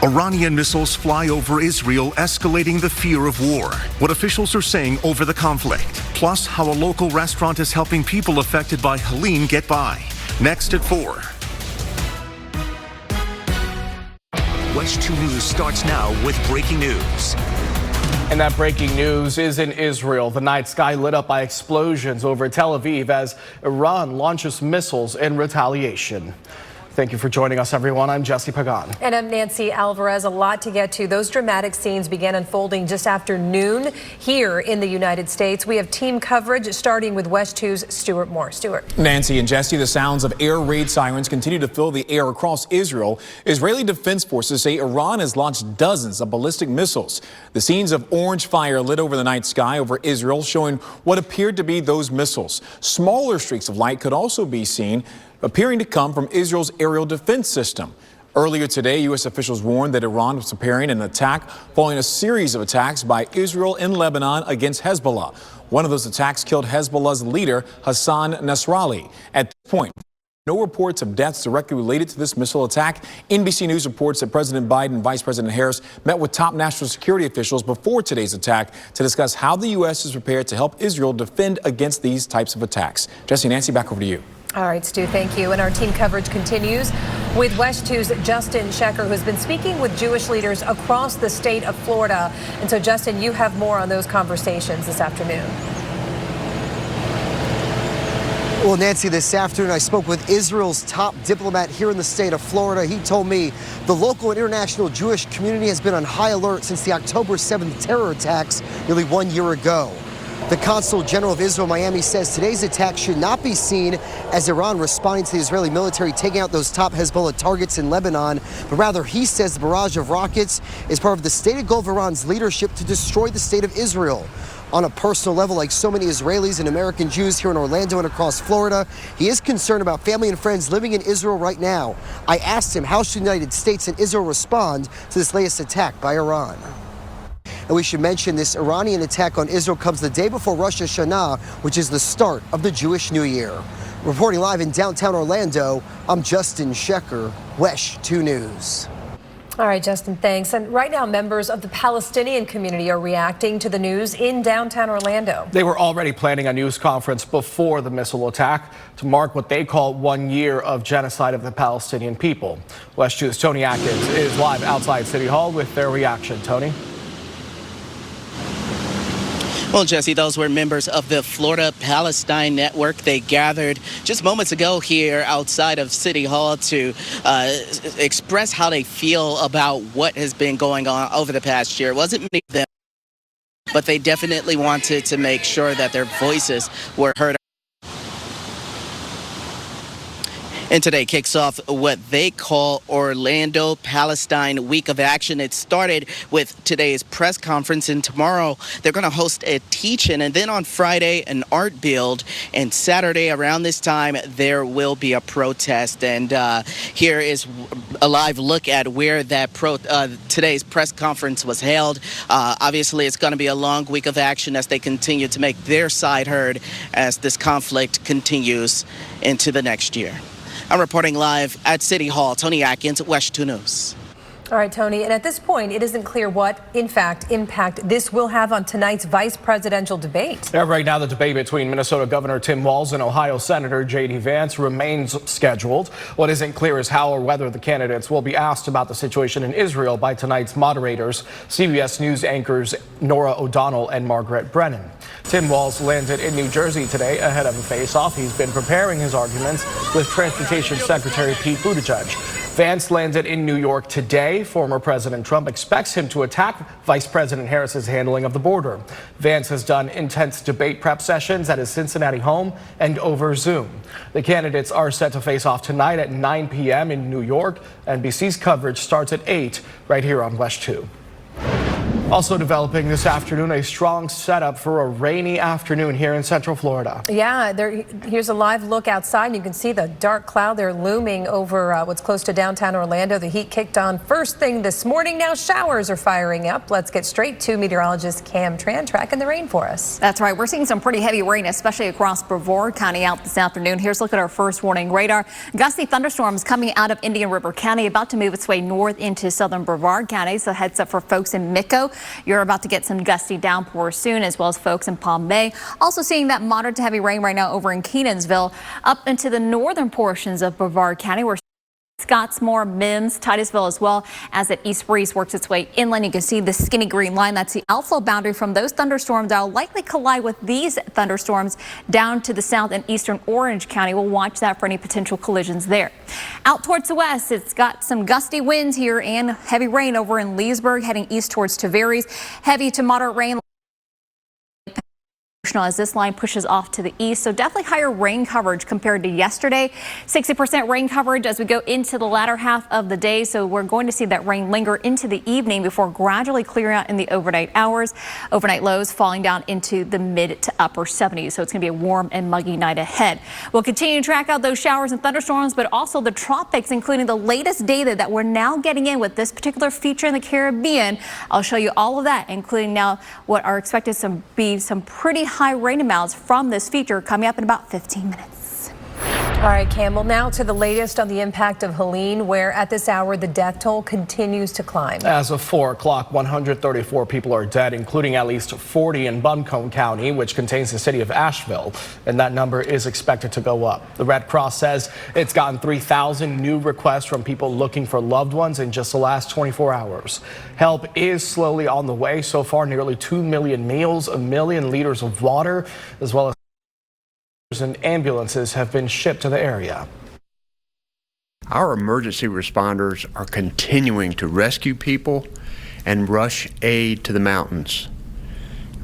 Iranian missiles fly over Israel, escalating the fear of war. What officials are saying over the conflict. Plus, how a local restaurant is helping people affected by Helene get by. Next at 4. WESH 2 News starts now with breaking news. And that breaking news is in Israel. The night sky lit up by explosions over Tel Aviv as Iran launches missiles in retaliation. Thank you for joining us, everyone. I'm Jesse Pagan. And I'm Nancy Alvarez. A lot to get to. Those dramatic scenes began unfolding just after noon here in the United States. We have team coverage starting with WESH 2's Stuart Moore. Stuart. Nancy and Jesse, the sounds of air raid sirens continue to fill the air across Israel. Israeli defense forces say Iran has launched dozens of ballistic missiles. The scenes of orange fire lit over the night sky over Israel, showing what appeared to be those missiles. Smaller streaks of light could also be seen, appearing to come from Israel's aerial defense system. Earlier today, U.S. officials warned that Iran was preparing an attack following a series of attacks by Israel in Lebanon against Hezbollah. One of those attacks killed Hezbollah's leader, Hassan Nasrallah. At this point, no reports of deaths directly related to this missile attack. NBC News reports that President Biden and Vice President Harris met with top national security officials before today's attack to discuss how the U.S. is prepared to help Israel defend against these types of attacks. Jesse, Nancy, back over to you. All right, Stu, thank you. And our team coverage continues with WESH 2's Justin Shecker, who's been speaking with Jewish leaders across the state of Florida. And so, Justin, you have more on those conversations this afternoon. Well, Nancy, this afternoon I spoke with Israel's top diplomat here in the state of Florida. He told me the local and international Jewish community has been on high alert since the October 7th terror attacks nearly 1 year ago. The Consul General of Israel, Miami, says today's attack should not be seen as Iran responding to the Israeli military taking out those top Hezbollah targets in Lebanon, but rather he says the barrage of rockets is part of the stated goal of Iran's leadership to destroy the state of Israel. On a personal level, like so many Israelis and American Jews here in Orlando and across Florida, he is concerned about family and friends living in Israel right now. I asked him how should the United States and Israel respond to this latest attack by Iran. And we should mention this Iranian attack on Israel comes the day before Rosh Hashanah, which is the start of the Jewish New Year. Reporting live in downtown Orlando, I'm Justin Shecker, WESH 2 News. All right, Justin, thanks. And right now, members of the Palestinian community are reacting to the news in downtown Orlando. They were already planning a news conference before the missile attack to mark what they call 1 year of genocide of the Palestinian people. WESH 2's Tony Atkins is live outside City Hall with their reaction. Tony? Well, Jesse, those were members of the Florida Palestine Network. They gathered just moments ago here outside of City Hall to express how they feel about what has been going on over the past year. It wasn't many of them, but they definitely wanted to make sure that their voices were heard. And today kicks off what they call Orlando Palestine Week of Action. It started with today's press conference, and tomorrow they're going to host a teach-in, and then on Friday an art build, and Saturday around this time there will be a protest. And here is a live look at where that today's press conference was held. Obviously, it's going to be a long week of action as they continue to make their side heard as this conflict continues into the next year. I'm reporting live at City Hall. Tony Atkins, WESH 2 News. All right, Tony, and at this point, it isn't clear what, in fact, impact this will have on tonight's vice presidential debate. Yeah, right now, the debate between Minnesota Governor Tim Walz and Ohio Senator J.D. Vance remains scheduled. What isn't clear is how or whether the candidates will be asked about the situation in Israel by tonight's moderators, CBS News anchors Nora O'Donnell and Margaret Brennan. Tim Walz landed in New Jersey today ahead of a face-off. He's been preparing his arguments with Transportation Secretary Pete Buttigieg. Vance landed in New York today. Former President Trump expects him to attack Vice President Harris's handling of the border. Vance has done intense debate prep sessions at his Cincinnati home and over Zoom. The candidates are set to face off tonight at 9 p.m. in New York. NBC's coverage starts at 8 right here on WESH 2. Also developing this afternoon, a strong setup for a rainy afternoon here in Central Florida. Yeah, here's a live look outside. You can see the dark cloud there looming over what's close to downtown Orlando. The heat kicked on first thing this morning. Now showers are firing up. Let's get straight to meteorologist Cam Tran tracking the rain for us. That's right. We're seeing some pretty heavy rain, especially across Brevard County out this afternoon. Here's a look at our first warning radar. Gusty thunderstorms coming out of Indian River County, about to move its way north into southern Brevard County. So heads up for folks in Mico. You're about to get some gusty downpours soon, as well as folks in Palm Bay. Also seeing that moderate to heavy rain right now over in Kenansville, up into the northern portions of Brevard County, where Scottsmore, Mims, Titusville, as well as that east breeze works its way inland. You can see the skinny green line. That's the outflow boundary from those thunderstorms that will likely collide with these thunderstorms down to the south and eastern Orange County. We'll watch that for any potential collisions there. Out towards the west, it's got some gusty winds here and heavy rain over in Leesburg, heading east towards Tavares. Heavy to moderate rain as this line pushes off to the east, so definitely higher rain coverage compared to yesterday. 60% rain coverage as we go into the latter half of the day, so we're going to see that rain linger into the evening before gradually clearing out in the overnight hours. Overnight lows falling down into the mid to upper 70s, so it's going to be a warm and muggy night ahead. We'll continue to track out those showers and thunderstorms, but also the tropics, including the latest data that we're now getting in with this particular feature in the Caribbean. I'll show you all of that, including now what are expected to be some pretty high rain amounts from this feature coming up in about 15 minutes. All right, Campbell, now to the latest on the impact of Helene, where at this hour the death toll continues to climb. As of 4 o'clock, 134 people are dead, including at least 40 in Buncombe County, which contains the city of Asheville, and that number is expected to go up. The Red Cross says it's gotten 3,000 new requests from people looking for loved ones in just the last 24 hours. Help is slowly on the way. So far, nearly 2 million meals, 1 million liters of water, as well as and ambulances have been shipped to the area. Our emergency responders are continuing to rescue people and rush aid to the mountains.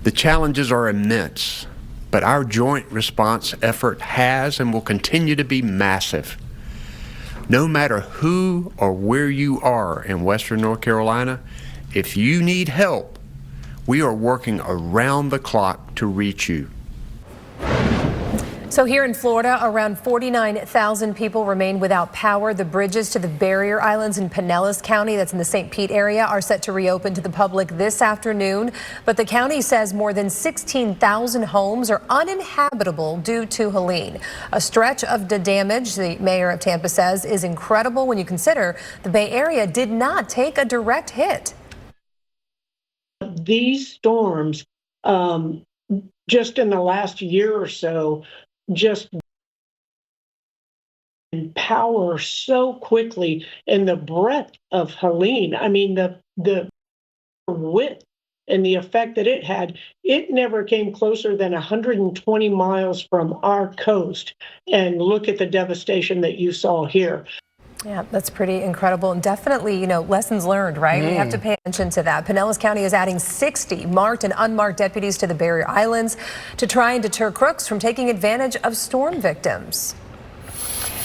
The challenges are immense, but our joint response effort has and will continue to be massive. No matter who or where you are in Western North Carolina, if you need help, we are working around the clock to reach you. So here in Florida, around 49,000 people remain without power. The bridges to the barrier islands in Pinellas County, that's in the St. Pete area, are set to reopen to the public this afternoon. But the county says more than 16,000 homes are uninhabitable due to Helene. A stretch of the damage, the mayor of Tampa says, is incredible when you consider the Bay Area did not take a direct hit. These storms, just in the last year or so, just power so quickly, and the breadth of Helene. I mean, the width and the effect that it had, it never came closer than 120 miles from our coast. And look at the devastation that you saw here. Yeah, that's pretty incredible, and definitely, lessons learned, right? We have to pay attention to that. Pinellas County is adding 60 marked and unmarked deputies to the barrier islands to try and deter crooks from taking advantage of storm victims.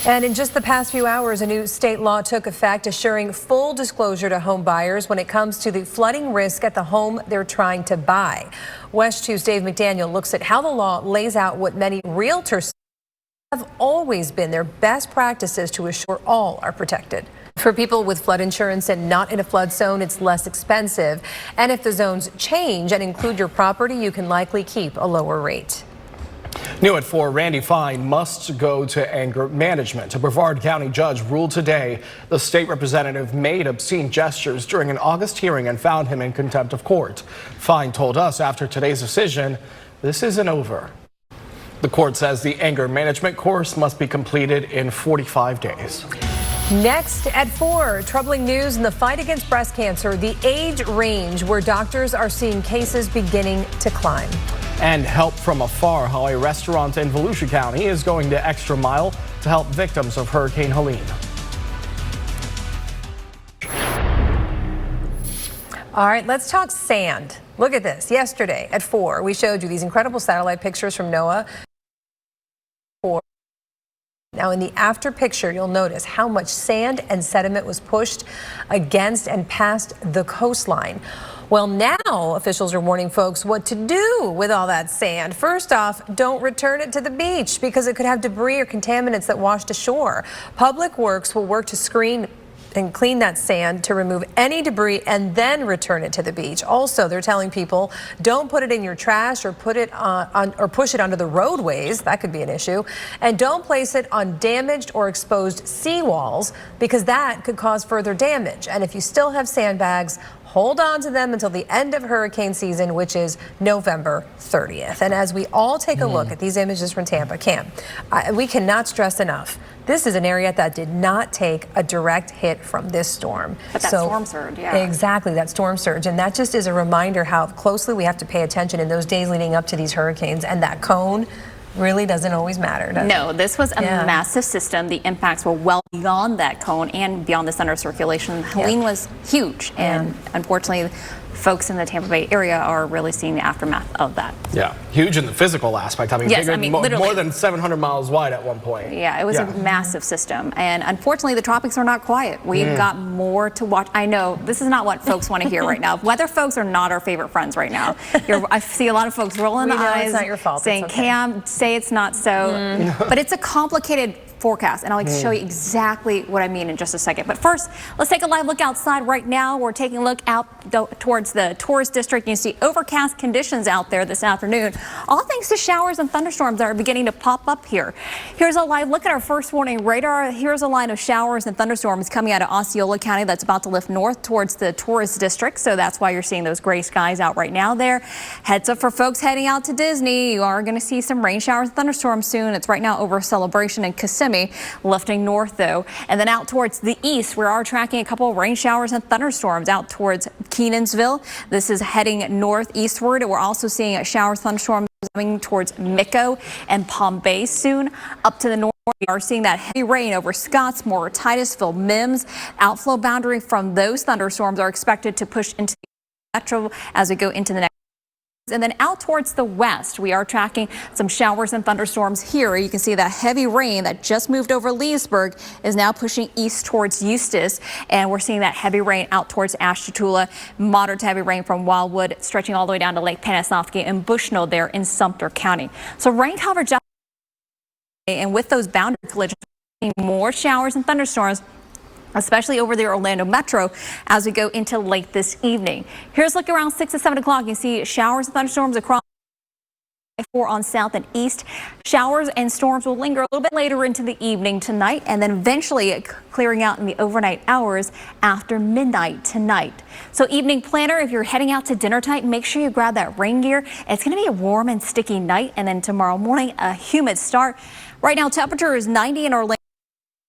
And in just the past few hours, a new state law took effect, assuring full disclosure to home buyers when it comes to the flooding risk at the home they're trying to buy. WESH 2's Dave McDaniel looks at how the law lays out what many realtors have always been their best practices to assure all are protected. For people with flood insurance and not in a flood zone, it's less expensive. And if the zones change and include your property, you can likely keep a lower rate. New at 4, Randy Fine must go to anger management. A Brevard County judge ruled today the state representative made obscene gestures during an August hearing and found him in contempt of court. Fine told us after today's decision, this isn't over. The court says the anger management course must be completed in 45 days. Next at 4, troubling news in the fight against breast cancer, the age range where doctors are seeing cases beginning to climb. And help from afar, how a restaurant in Volusia County is going the extra mile to help victims of Hurricane Helene. All right, let's talk sand. Look at this. Yesterday at 4, we showed you these incredible satellite pictures from NOAA. Now in the after picture, you'll notice how much sand and sediment was pushed against and past the coastline. Well, now officials are warning folks what to do with all that sand. First off, don't return it to the beach because it could have debris or contaminants that washed ashore. Public Works will work to screen and clean that sand to remove any debris and then return it to the beach. Also, they're telling people don't put it in your trash or put it or push it onto the roadways. That could be an issue. And don't place it on damaged or exposed seawalls because that could cause further damage. And if you still have sandbags, hold on to them until the end of hurricane season, which is November 30th. And as we all take a look at these images from Tampa, we cannot stress enough. This is an area that did not take a direct hit from this storm. But that storm surge, yeah. Exactly, that storm surge. And that just is a reminder how closely we have to pay attention in those days leading up to these hurricanes. And that cone really doesn't always matter, does it? No, this was a massive system. The impacts were well beyond that cone and beyond the center of circulation. Helene was huge, and unfortunately, folks in the Tampa Bay area are really seeing the aftermath of that. Yeah, huge in the physical aspect. I mean, yes, bigger, more than 700 miles wide at one point. Yeah, it was a massive system. And unfortunately, the tropics are not quiet. We've got more to watch. I know this is not what folks want to hear right now. Weather folks are not our favorite friends right now. I see a lot of folks rolling the eyes, it's not your fault. saying, Cam, say it's not so. But it's a complicated forecast, and I'll show you exactly what I mean in just a second. But first, let's take a live look outside right now. We're taking a look out towards the tourist district. You see overcast conditions out there this afternoon, all thanks to showers and thunderstorms that are beginning to pop up here. Here's a live look at our first warning radar. Here's a line of showers and thunderstorms coming out of Osceola County that's about to lift north towards the tourist district, so that's why you're seeing those gray skies out right now there. Heads up for folks heading out to Disney. You are going to see some rain showers and thunderstorms soon. It's right now over Celebration and Kissimmee. Lifting north though, and then out towards the east we are tracking a couple of rain showers and thunderstorms out towards Kenansville. This is heading northeastward. We're also seeing showers, thunderstorms coming towards Mico and Palm Bay soon. Up to the north we are seeing that heavy rain over Scottsmore, Titusville, Mims. Outflow boundary from those thunderstorms are expected to push into the metro as we go into the next. And then out towards the west, we are tracking some showers and thunderstorms here. You can see that heavy rain that just moved over Leesburg is now pushing east towards Eustis. And we're seeing that heavy rain out towards Ashtabula, moderate to heavy rain from Wildwood, stretching all the way down to Lake Panasoffkee and Bushnell there in Sumter County. So rain coverage up, and with those boundary collisions, more showers and thunderstorms, especially over the Orlando metro as we go into late this evening. Here's a look around 6 to 7 o'clock. You see showers and thunderstorms across 4 on south and east. Showers and storms will linger a little bit later into the evening tonight, and then eventually clearing out in the overnight hours after midnight tonight. So evening planner, if you're heading out to dinner tonight, make sure you grab that rain gear. It's going to be a warm and sticky night, and then tomorrow morning a humid start. Right now temperature is 90 in Orlando.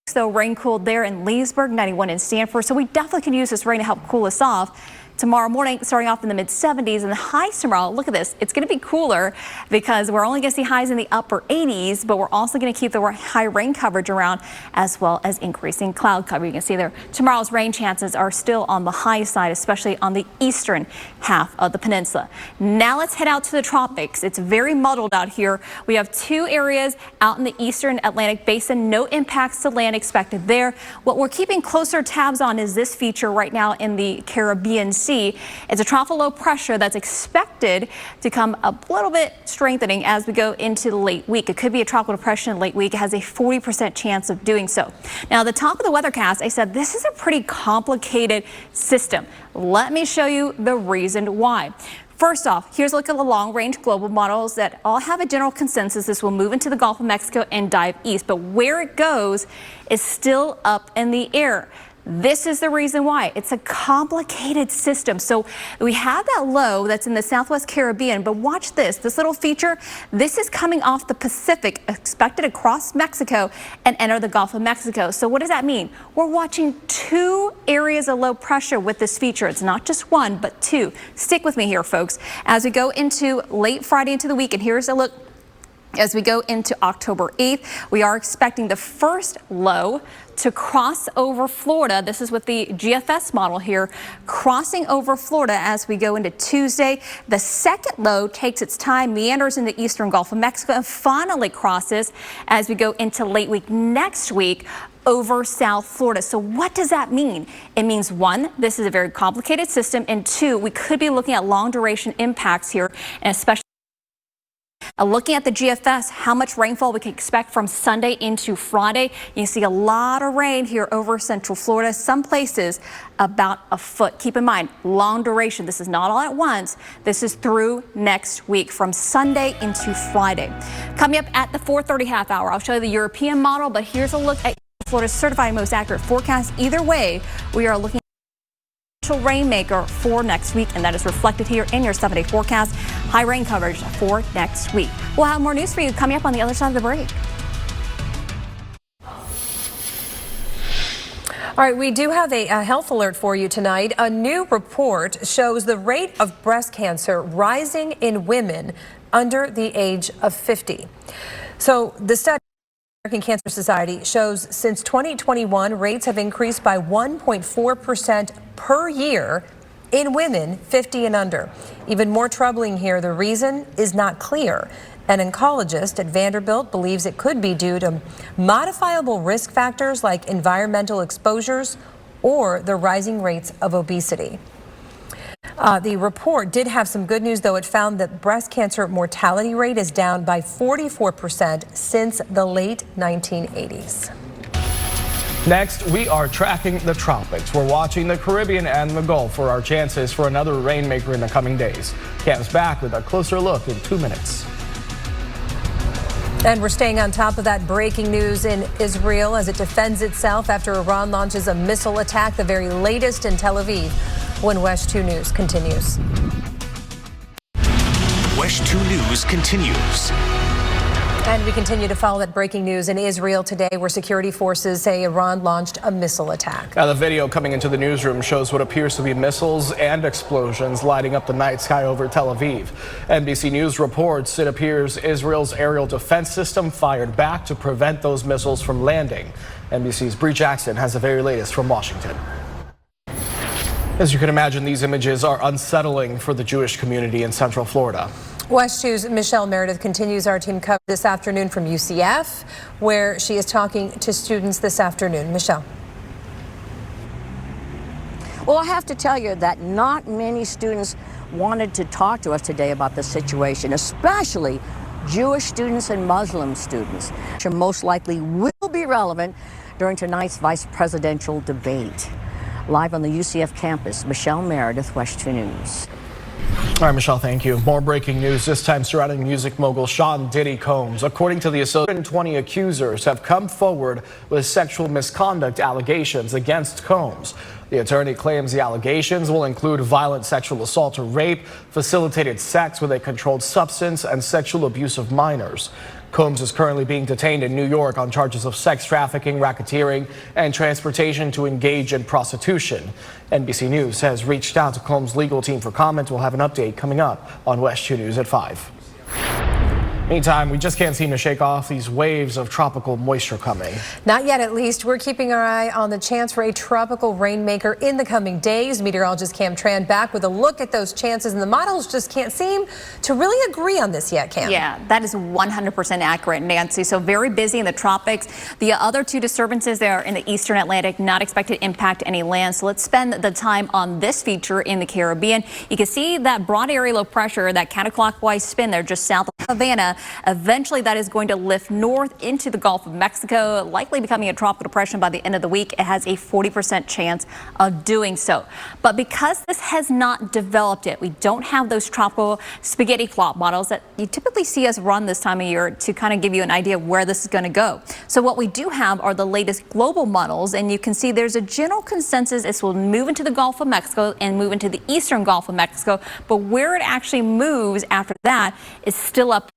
So rain cooled there in Leesburg, 91 in Stanford. So we definitely can use this rain to help cool us off. Tomorrow morning, starting off in the mid-70s, and the highs tomorrow, look at this, it's going to be cooler because we're only going to see highs in the upper 80s, but we're also going to keep the high rain coverage around as well as increasing cloud cover. You can see there tomorrow's rain chances are still on the high side, especially on the eastern half of the peninsula. Now let's head out to the tropics. It's very muddled out here. We have 2 areas out in the eastern Atlantic basin. No impacts to land expected there. What we're keeping closer tabs on is this feature right now in the Caribbean Sea. It's a trough of low pressure that's expected to come a little bit strengthening as we go into the late week. It could be a tropical depression late week. It has a 40% chance of doing so. Now, at the top of the weathercast, I said this is a pretty complicated system. Let me show you the reason why. First off, here's a look at the long-range global models that all have a general consensus. This will move into the Gulf of Mexico and dive east, but where it goes is still up in the air. This is the reason why. It's a complicated system. So we have that low that's in the Southwest Caribbean, but watch this. This little feature, this is coming off the Pacific, expected across Mexico and enter the Gulf of Mexico. So what does that mean? We're watching 2 areas of low pressure with this feature. It's not just 1, but 2. Stick with me here, folks. As we go into late Friday into the week, and here's a look. As we go into October 8th, we are expecting the first low to cross over Florida. This is with the GFS model here, crossing over Florida as we go into Tuesday. The second low takes its time, meanders in the eastern Gulf of Mexico, and finally crosses as we go into late week next week over South Florida. So what does that mean? It means, one, this is a very complicated system, and two, we could be looking at long duration impacts here, and especially looking at the GFS, how much rainfall we can expect from Sunday into Friday. You see a lot of rain here over Central Florida, some places about a foot. Keep in mind, long duration. This is not all at once. This is through next week from Sunday into Friday. Coming up at the 4:30 half hour, I'll show you the European model, but here's a look at Florida's certified most accurate forecast. Either way, we are looking rainmaker for next week, and that is reflected here in your 7-day forecast. High rain coverage for next week. We'll have more news for you coming up on the other side of the break. All right, we do have a health alert for you tonight. A new report shows the rate of breast cancer rising in women under the age of 50. So the study American Cancer Society shows since 2021, rates have increased by 1.4% per year in women 50 and under. Even more troubling here, the reason is not clear. An oncologist at Vanderbilt believes it could be due to modifiable risk factors like environmental exposures or the rising rates of obesity. The report did have some good news, though. It found that breast cancer mortality rate is down by 44% since the late 1980s. Next, we are tracking the tropics. We're watching the Caribbean and the Gulf for our chances for another rainmaker in the coming days. Cam's back with a closer look in 2 minutes. And we're staying on top of that breaking news in Israel as it defends itself after Iran launches a missile attack, the very latest in Tel Aviv. When WESH 2 News continues. WESH 2 News continues. And we continue to follow that breaking news in Israel today, where security forces say Iran launched a missile attack. Now, the video coming into the newsroom shows what appears to be missiles and explosions lighting up the night sky over Tel Aviv. NBC News reports it appears Israel's aerial defense system fired back to prevent those missiles from landing. NBC's Bree Jackson has the very latest from Washington. As you can imagine, these images are unsettling for the Jewish community in Central Florida. WESH 2's Michelle Meredith continues our team coverage this afternoon from UCF, where she is talking to students this afternoon. Michelle. Well, I have to tell you that not many students wanted to talk to us today about the situation, especially Jewish students and Muslim students, which most likely will be relevant during tonight's vice presidential debate. Live on the UCF campus, Michelle Meredith, WESH 2 News. All right, Michelle, thank you. More breaking news, this time surrounding music mogul Sean Diddy Combs. According to the Association, 20 accusers have come forward with sexual misconduct allegations against Combs. The attorney claims the allegations will include violent sexual assault or rape, facilitated sex with a controlled substance, and sexual abuse of minors. Combs is currently being detained in New York on charges of sex trafficking, racketeering, and transportation to engage in prostitution. NBC News has reached out to Combs' legal team for comment. We'll have an update coming up on WESH 2 News at 5. Meantime, we just can't seem to shake off these waves of tropical moisture coming. Not yet, at least. We're keeping our eye on the chance for a tropical rainmaker in the coming days. Meteorologist Cam Tran back with a look at those chances, and the models just can't seem to really agree on this yet, Cam. Yeah, that is 100% accurate, Nancy. So very busy in the tropics. The other two disturbances there in the eastern Atlantic, not expected to impact any land. So let's spend the time on this feature in the Caribbean. You can see that broad area low pressure, that counterclockwise spin there just south of Havana. Eventually, that is going to lift north into the Gulf of Mexico, likely becoming a tropical depression by the end of the week. It has a 40% chance of doing so. But because this has not developed yet, we don't have those tropical spaghetti plot models that you typically see us run this time of year to kind of give you an idea of where this is going to go. So what we do have are the latest global models, and you can see there's a general consensus this will move into the Gulf of Mexico and move into the eastern Gulf of Mexico. But where it actually moves after that is still up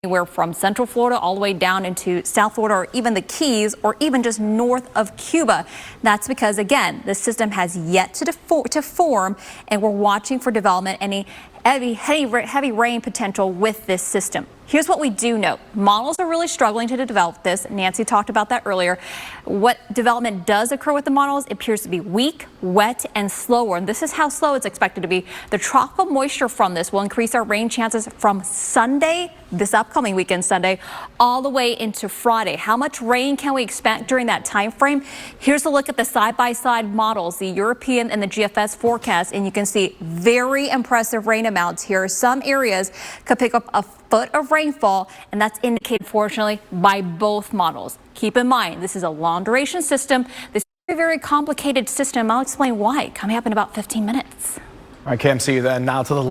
anywhere from Central Florida all the way down into South Florida, or even the Keys, or even just north of Cuba. That's because, again, the system has yet to form, and we're watching for development. Any heavy rain potential with this system. Here's what we do know. Models are really struggling to develop this. Nancy talked about that earlier. What development does occur with the models appears to be weak, wet, and slower. And this is how slow it's expected to be. The tropical moisture from this will increase our rain chances from Sunday, this upcoming weekend Sunday, all the way into Friday. How much rain can we expect during that time frame? Here's a look at the side-by-side models, the European and the GFS forecast, and you can see very impressive rain amounts here. Some areas could pick up a foot of rainfall, and that's indicated, fortunately, by both models. Keep in mind, this is a long-duration system. This is a very complicated system. I'll explain why coming up in about 15 minutes. All right, Cam, see you then. Now to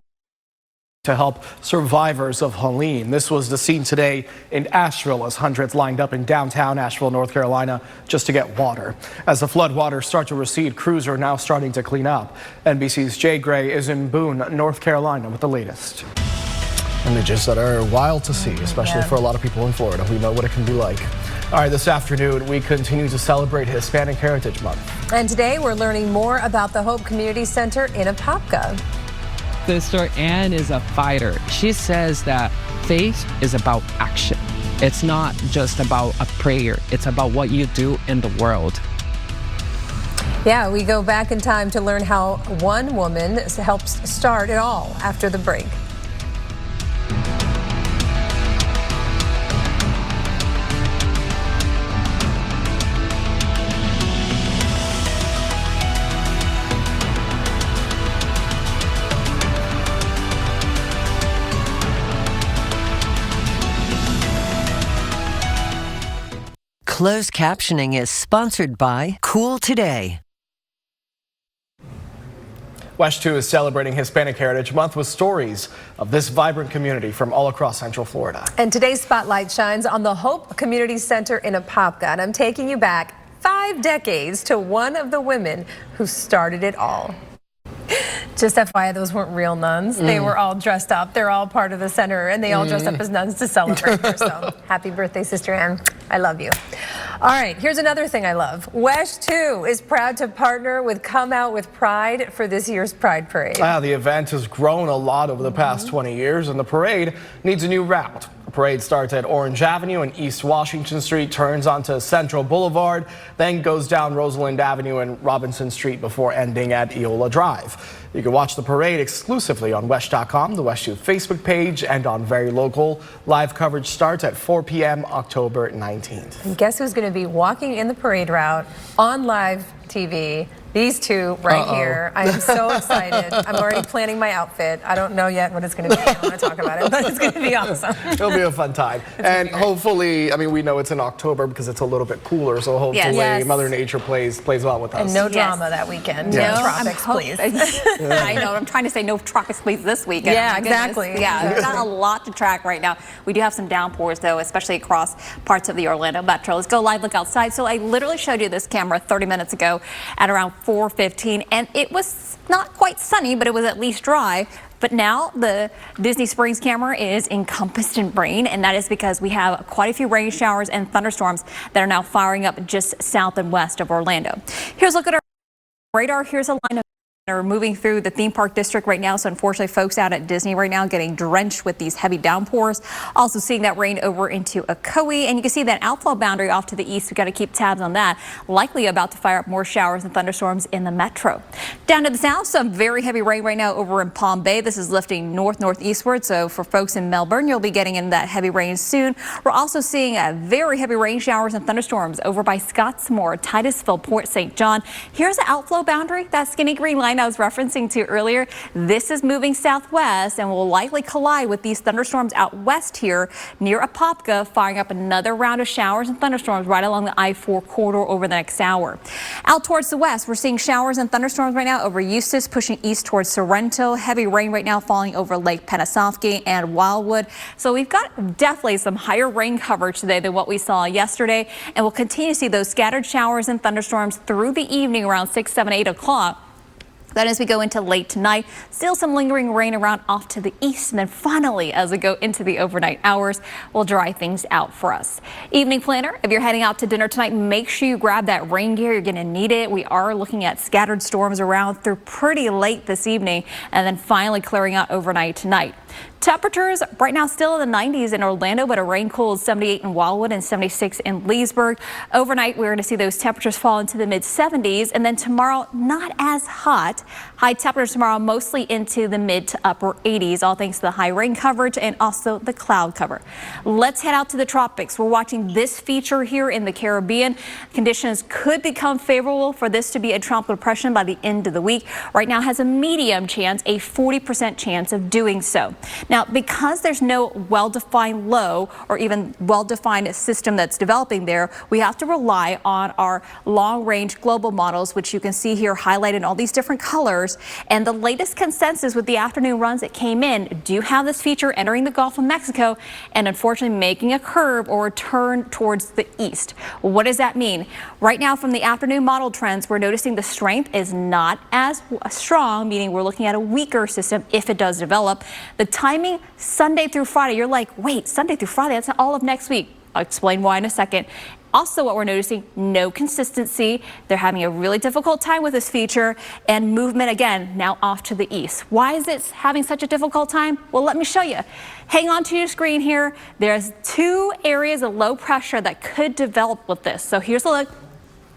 help survivors of Helene. This was the scene today in Asheville as hundreds lined up in downtown Asheville, North Carolina, just to get water. As the floodwaters start to recede, crews are now starting to clean up. NBC's Jay Gray is in Boone, North Carolina with the latest. Images that are wild to see, especially for a lot of people in Florida. We know what it can be like. All right, this afternoon, we continue to celebrate Hispanic Heritage Month. And today, we're learning more about the Hope Community Center in Apopka. Sister Ann is a fighter. She says that faith is about action. It's not just about a prayer. It's about what you do in the world. Yeah, we go back in time to learn how one woman helps start it all after the break. Closed captioning is sponsored by Cool Today. WESH 2 is celebrating Hispanic Heritage Month with stories of this vibrant community from all across Central Florida. And today's spotlight shines on the Hope Community Center in Apopka. And I'm taking you back 5 decades to one of the women who started it all. Just FYI, those weren't real nuns. They were all dressed up. They're all part of the center, and they all dressed up as nuns to celebrate her. So happy birthday, Sister Ann. I love you. All right, here's another thing I love. WESH 2 is proud to partner with Come Out with Pride for this year's Pride Parade. The event has grown a lot over the past 20 years, and the parade needs a new route. The parade starts at Orange Avenue and East Washington Street, turns onto Central Boulevard, then goes down Rosalind Avenue and Robinson Street before ending at Eola Drive. You can watch the parade exclusively on WESH.com, the WESH 2 Facebook page, and on Very Local. Live coverage starts at 4 p.m. October 19th. And guess who's going to be walking in the parade route on live TV? These two right here. I am so excited. I'm already planning my outfit. I don't know yet what it's going to be. I don't want to talk about it, but it's going to be awesome. It'll be a fun time. And hopefully, I mean, we know it's in October because it's a little bit cooler, so hopefully Mother Nature plays well with us. And no drama that weekend. No tropics, please. I know. I'm trying to say no tropics, please, this weekend. Yeah, exactly. Yeah, there's not a lot to track right now. We do have some downpours, though, especially across parts of the Orlando metro. Let's go live look outside. So I literally showed you this camera 30 minutes ago at around 4:15, and it was not quite sunny, but it was at least dry. But now the Disney Springs camera is encompassed in rain, and that is because we have quite a few rain showers and thunderstorms that are now firing up just south and west of Orlando. Here's a look at our radar. Here's a line of are moving through the theme park district right now. So unfortunately, folks out at Disney right now getting drenched with these heavy downpours. Also seeing that rain over into Ocoee, and you can see that outflow boundary off to the east. We've got to keep tabs on that. Likely about to fire up more showers and thunderstorms in the metro. Down to the south, some very heavy rain right now over in Palm Bay. This is lifting northeastward. So for folks in Melbourne, you'll be getting in that heavy rain soon. We're also seeing very heavy rain showers and thunderstorms over by Scottsmore, Titusville, Port St. John. Here's the outflow boundary, that skinny green line I was referencing to earlier. This is moving southwest and will likely collide with these thunderstorms out west here near Apopka, firing up another round of showers and thunderstorms right along the I-4 corridor over the next hour. Out towards the west, we're seeing showers and thunderstorms right now over Eustis, pushing east towards Sorrento. Heavy rain right now falling over Lake Pennsauken and Wildwood. So we've got definitely some higher rain coverage today than what we saw yesterday, and we'll continue to see those scattered showers and thunderstorms through the evening around 6, 7, 8 o'clock. Then as we go into late tonight, still some lingering rain around off to the east. And then finally, as we go into the overnight hours, we'll dry things out for us. Evening planner, if you're heading out to dinner tonight, make sure you grab that rain gear. You're going to need it. We are looking at scattered storms around through pretty late this evening and then finally clearing out overnight tonight. Temperatures right now still in the 90s in Orlando, but a rain cool is 78 in Wildwood and 76 in Leesburg. Overnight, we're going to see those temperatures fall into the mid 70s, and then tomorrow not as hot. High temperatures tomorrow mostly into the mid to upper 80s, all thanks to the high rain coverage and also the cloud cover. Let's head out to the tropics. We're watching this feature here in the Caribbean. Conditions could become favorable for this to be a tropical depression by the end of the week. Right now has a medium chance, a 40% chance of doing so. Now, because there's no well-defined low or even well-defined system that's developing there, we have to rely on our long-range global models, which you can see here highlighted in all these different colors. And the latest consensus with the afternoon runs that came in do have this feature entering the Gulf of Mexico and unfortunately making a curve or a turn towards the east. What does that mean? Right now, from the afternoon model trends, we're noticing the strength is not as strong, meaning we're looking at a weaker system if it does develop. The timing Sunday through Friday, you're like, wait, Sunday through Friday, that's all of next week. I'll explain why in a second. Also, what we're noticing, no consistency. They're having a really difficult time with this feature, and movement again now off to the east. Why is it having such a difficult time? Well, let me show you. Hang on to your screen here. There's two areas of low pressure that could develop with this. So here's a look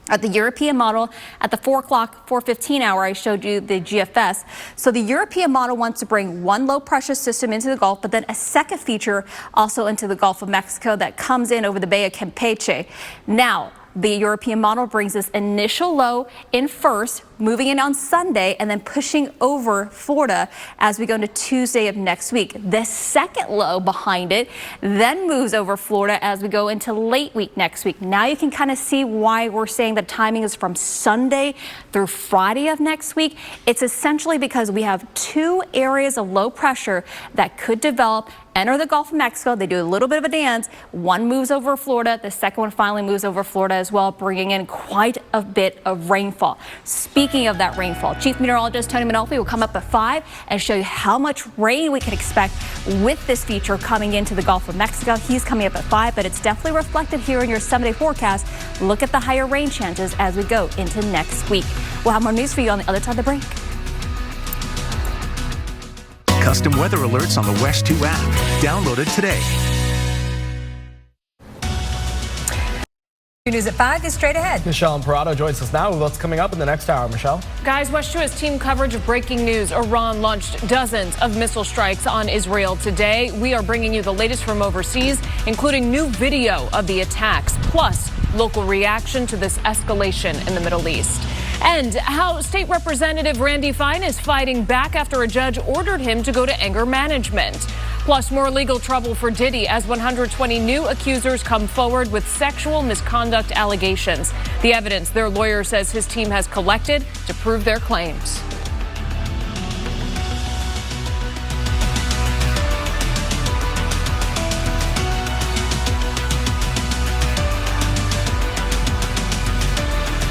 at the European model. At the 4:15 hour, I showed you the GFS. So the European model wants to bring one low pressure system into the Gulf, but then a second feature also into the Gulf of Mexico that comes in over the Bay of Campeche. Now, the European model brings this initial low in first, moving in on Sunday and then pushing over Florida as we go into Tuesday of next week. The second low behind it then moves over Florida as we go into late week next week. Now you can kind of see why we're saying the timing is from Sunday through Friday of next week. It's essentially because we have two areas of low pressure that could develop, enter the Gulf of Mexico. They do a little bit of a dance. One moves over Florida. The second one finally moves over Florida as well, bringing in quite a bit of rainfall. Speaking of that rainfall, Chief Meteorologist Tony Manolfi will come up at 5 and show you how much rain we can expect with this feature coming into the Gulf of Mexico. He's coming up at 5, but it's definitely reflected here in your 7-day forecast. Look at the higher rain chances as we go into next week. We'll have more news for you on the other side of the break. Custom weather alerts on the WESH 2 app. Download it today. News at 5 is straight ahead. Michelle Imparato joins us now with what's coming up in the next hour. Michelle? Guys, WESH 2 has team coverage of breaking news. Iran launched dozens of missile strikes on Israel today. We are bringing you the latest from overseas, including new video of the attacks, plus local reaction to this escalation in the Middle East. And how State Representative Randy Fine is fighting back after a judge ordered him to go to anger management. Plus, more legal trouble for Diddy as 120 new accusers come forward with sexual misconduct allegations. The evidence their lawyer says his team has collected to prove their claims.